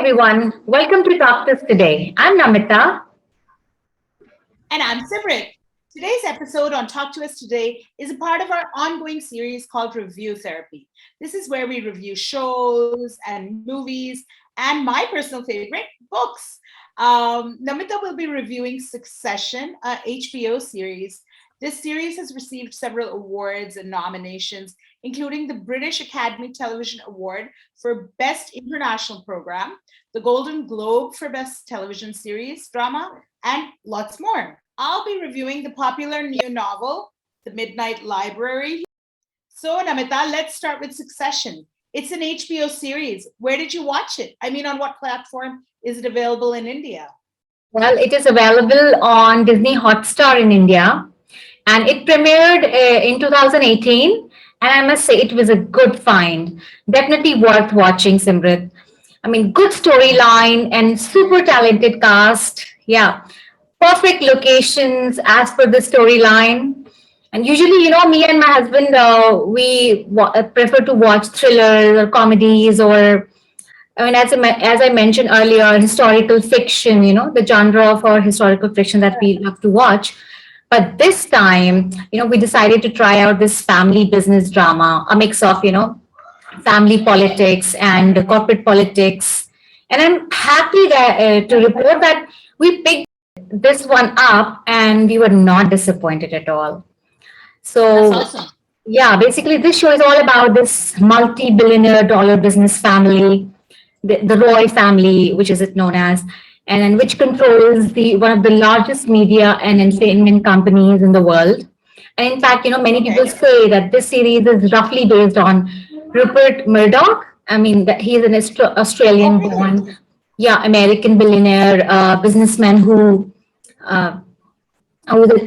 everyone, welcome to TalktousToday. I'm Namita. And I'm Simrit. Today's episode on Talk to Us Today is a part of our ongoing series called Review Therapy. This is where we review shows and movies and my personal favorite, books. Namita will be reviewing Succession, a HBO series. This series has received several awards and nominations, including the British Academy Television Award for Best International Program, the Golden Globe for Best Television Series Drama, and lots more. I'll be reviewing the popular new novel, The Midnight Library. So, Namita, let's start with Succession. It's an HBO series. Where did you watch it? I mean, on what platform is it available in India? Well, it is available on Disney Hotstar in India and it premiered in 2018. And I must say, it was a good find. Definitely worth watching, Simrit. I mean, good storyline and super talented cast. Yeah, perfect locations as per the storyline. And usually, me and my husband, we prefer to watch thrillers or comedies or, I mean, as I mentioned earlier, historical fiction, the genre of our historical fiction that we love to watch. But this time, we decided to try out this family business drama, a mix of, family politics and corporate politics. And I'm happy to report that we picked this one up and we were not disappointed at all. That's So, awesome. yeah, basically, this show is all about this multi billionaire dollar business family, the Roy family, which is it known as, and then which controls the one of the largest media and entertainment companies in the world. And in fact, many people Okay. say that this series is roughly based on Rupert Murdoch. I mean, that he's an Oh, Australian really? born, yeah, American billionaire businessman who was a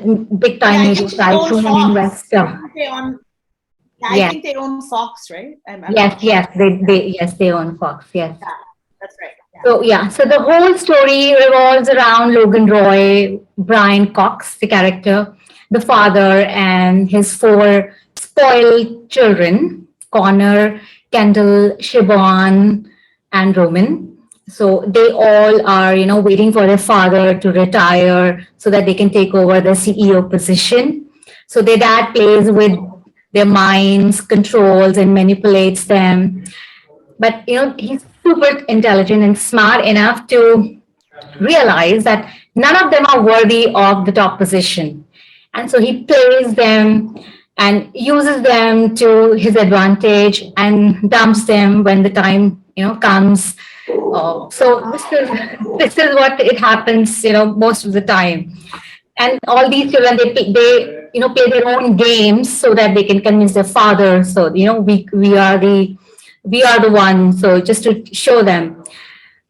big Yeah, time I media think they own tycoon and Fox. I investor. think they own. Yeah, I Yes, think they own Fox, right? I'm yes, not yes. sure. Yeah, They own Fox. Yes. yeah, that's right. Yeah. So yeah, so the whole story revolves around Logan Roy, Brian Cox, the character, the father, and his four spoiled children, Connor, Kendall, Siobhan, and Roman. So they all are, waiting for their father to retire so that they can take over the CEO position. So their dad plays with their minds, controls, and manipulates them. But he's super intelligent and smart enough to realize that none of them are worthy of the top position, and so he plays them and uses them to his advantage and dumps them when the time comes. So this is what it happens most of the time. And all these children, they play their own games so that they can convince their father. So we are the ones. So just to show them.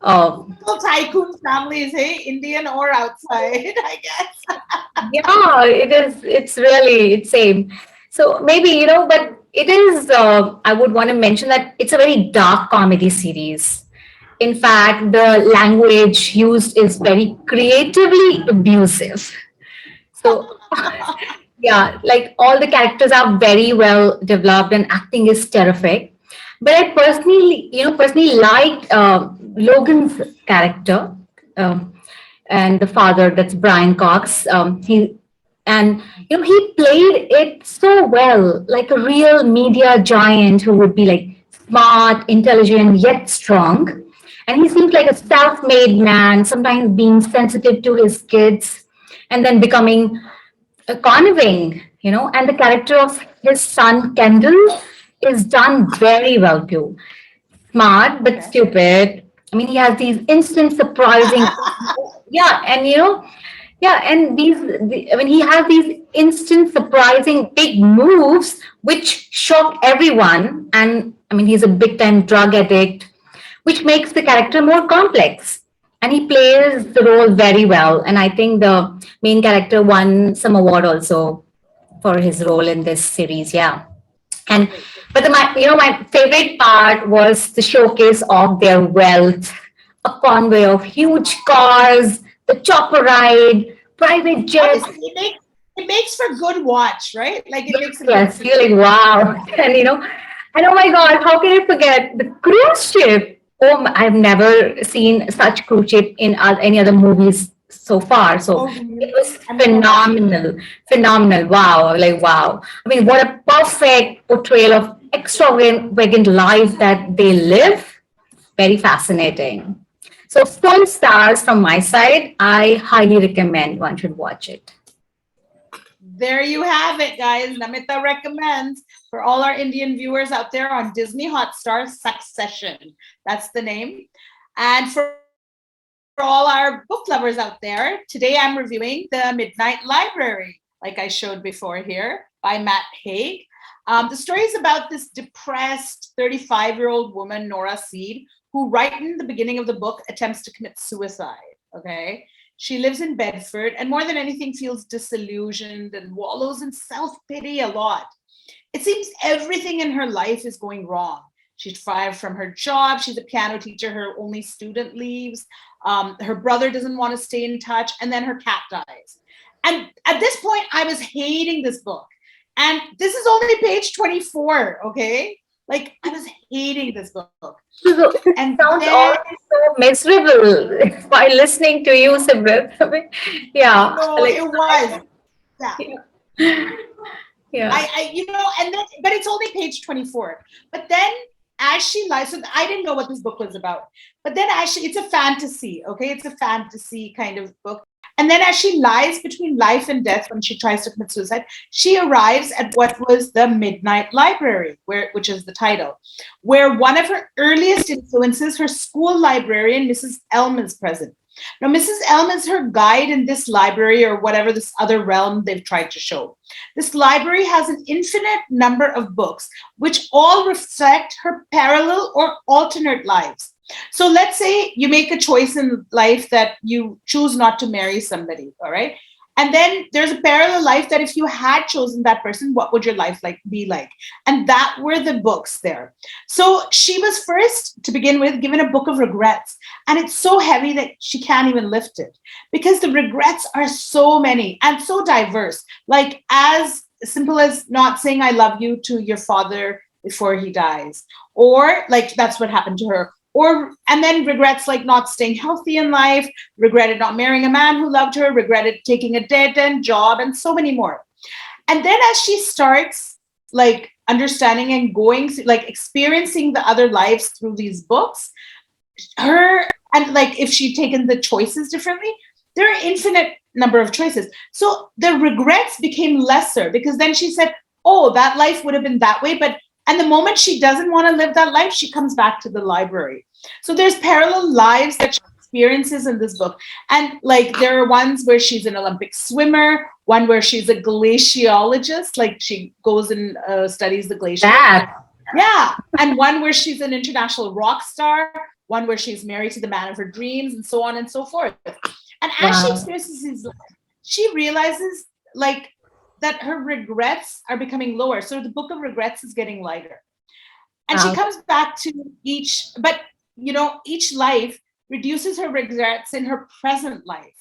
Uh, Typical tycoon families, hey, Indian or outside, I guess. yeah, it is. It's same. So maybe but it is. I would want to mention that it's a very dark comedy series. In fact, the language used is very creatively abusive. So yeah, like all the characters are very well developed and acting is terrific. But I personally liked Logan's character, um, and the father, that's Brian Cox. He played it so well, like a real media giant who would be like smart, intelligent, yet strong. And he seems like a self-made man, sometimes being sensitive to his kids, and then becoming conniving, and the character of his son Kendall is done very well too. Smart but Okay. stupid. I mean, he has these instant surprising, yeah, and yeah, and I mean, he has these instant surprising big moves which shock everyone. And I mean, he's a big time drug addict, which makes the character more complex. And he plays the role very well. And I think the main character won some award also for his role in this series. Yeah. And Great. but my favorite part was the showcase of their wealth, a convoy of huge cars, the chopper ride, private jets. Honestly, it makes for good watch, right? Like it Yes, makes a good yes, you're series. like wow. And and oh my god, how can I forget the cruise ship? I've never seen such cruise ship in any other movies so far. So Oh, it really? was I'm gonna watch it. phenomenal, phenomenal. Wow, like wow. I mean, what a perfect portrayal of extravagant life that they live. Very fascinating. So full stars from my side. I highly recommend one should watch it. There you have it, guys. Namita recommends for all our Indian viewers out there on Disney Hotstar, Succession. That's the name. And for all our book lovers out there, today I'm reviewing The Midnight Library, like I showed before here, by Matt Haig. The story is about this depressed 35-year-old woman, Nora Seed, who right in the beginning of the book attempts to commit suicide. Okay. She lives in Bedford and more than anything feels disillusioned and wallows in self-pity a lot. It seems everything in her life is going wrong. She's fired from her job. She's a piano teacher. Her only student leaves. Her brother doesn't want to stay in touch. And then her cat dies. And at this point, I was hating this book. And this is only page 24, okay? Like, I was hating this book. So it And sounds then, already so miserable while listening to you, Simrit. I mean, yeah, no, like it was. Yeah. yeah. And then, but it's only page 24. But then as she lies, so I didn't know what this book was about. But then it's a fantasy, okay? It's a fantasy kind of book. And then as she lies between life and death when she tries to commit suicide, she arrives at what was the Midnight Library, which is the title, where one of her earliest influences, her school librarian, Mrs. Elm, is present. Now, Mrs. Elm is her guide in this library or whatever this other realm they've tried to show. This library has an infinite number of books, which all reflect her parallel or alternate lives. So let's say you make a choice in life that you choose not to marry somebody, all right? And then there's a parallel life that if you had chosen that person, what would your life be like? And that were the books there. So she was first, to begin with, given a book of regrets. And it's so heavy that she can't even lift it because the regrets are so many and so diverse. Like as simple as not saying I love you to your father before he dies, or like that's what happened to her. And then regrets like not staying healthy in life, regretted not marrying a man who loved her, regretted taking a dead-end job, and so many more. And then as she starts like understanding and going through, like experiencing the other lives through these books, and like if she'd taken the choices differently, there are infinite number of choices. So the regrets became lesser because then she said, oh, that life would have been that way, and the moment she doesn't want to live that life, she comes back to the library. So there's parallel lives that she experiences in this book. And like there are ones where she's an Olympic swimmer, one where she's a glaciologist, like she goes and studies the glaciers. Yeah. And one where she's an international rock star, one where she's married to the man of her dreams, and so on and so forth. And as she experiences his life, she realizes like that her regrets are becoming lower. So the book of regrets is getting lighter. And she comes back to each life reduces her regrets in her present life.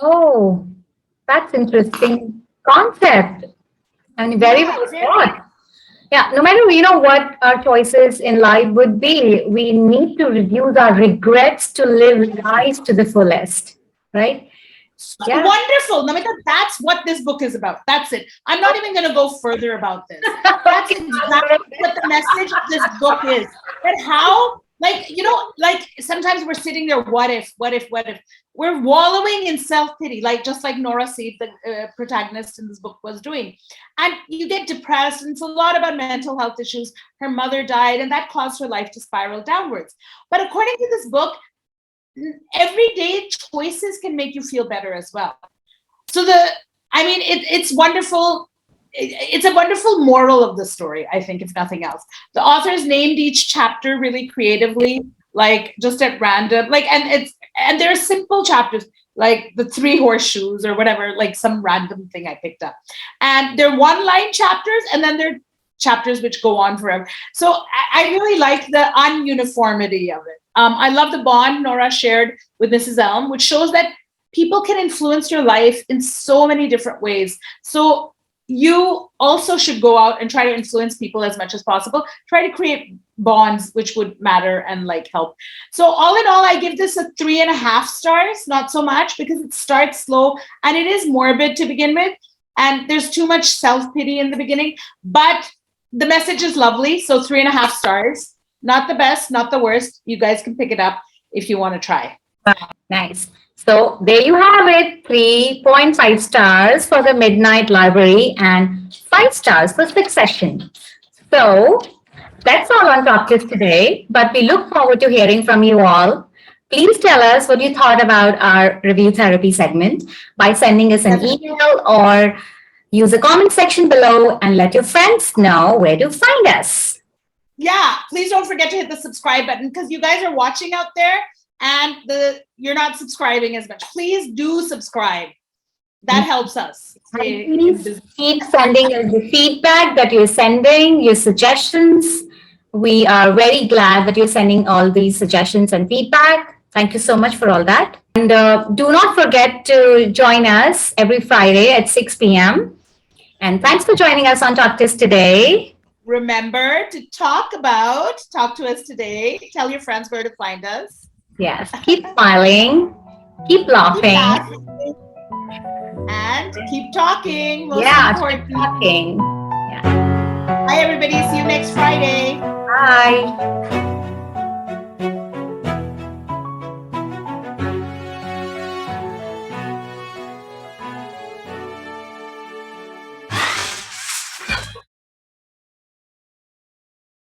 Oh, that's interesting concept. I mean, very well thought. Yeah, no matter what our choices in life would be, we need to reduce our regrets to live life to the fullest, right? Yeah. Wonderful, Namita. That's what this book is about. That's it. I'm not even going to go further about this. That's exactly what the message of this book is. That how, like sometimes we're sitting there, what if? We're wallowing in self-pity, just like Nora Seed, the protagonist in this book, was doing. And you get depressed, and it's a lot about mental health issues. Her mother died, and that caused her life to spiral downwards. But according to this book, everyday choices can make you feel better as well. So it's wonderful. It's a wonderful moral of the story, I think, if nothing else. The authors named each chapter really creatively, like just at random, and there are simple chapters, like the 3 horseshoes or whatever, like some random thing I picked up. And they're one-line chapters, and then they're chapters which go on forever. So I really like the ununiformity of it. I love the bond Nora shared with Mrs. Elm, which shows that people can influence your life in so many different ways. So you also should go out and try to influence people as much as possible. Try to create bonds, which would matter and like help. So all in all, I give this a 3.5 stars, not so much because it starts slow and it is morbid to begin with. And there's too much self-pity in the beginning, but the message is lovely. So 3.5 stars, not the best, not the worst. You guys can pick it up if you want to try. Nice. So there you have it, 3.5 stars for the Midnight Library and 5 stars for Succession. So that's all on Talk today, but we look forward to hearing from you all. Please tell us what you thought about our review therapy segment by sending us an email or use the comment section below and let your friends know where to find us. Yeah, please don't forget to hit the subscribe button because you guys are watching out there and you're not subscribing as much. Please do subscribe. That helps us. Please keep sending us the feedback that you're sending, your suggestions. We are very glad that you're sending all these suggestions and feedback. Thank you so much for all that. And do not forget to join us every Friday at 6 p.m. And thanks for joining us on Talk today. Remember to talk to us today. Tell your friends where to find us. Yes, keep smiling, keep laughing. And keep talking. Keep talking. Yeah. Bye, everybody. See you next Friday. Bye.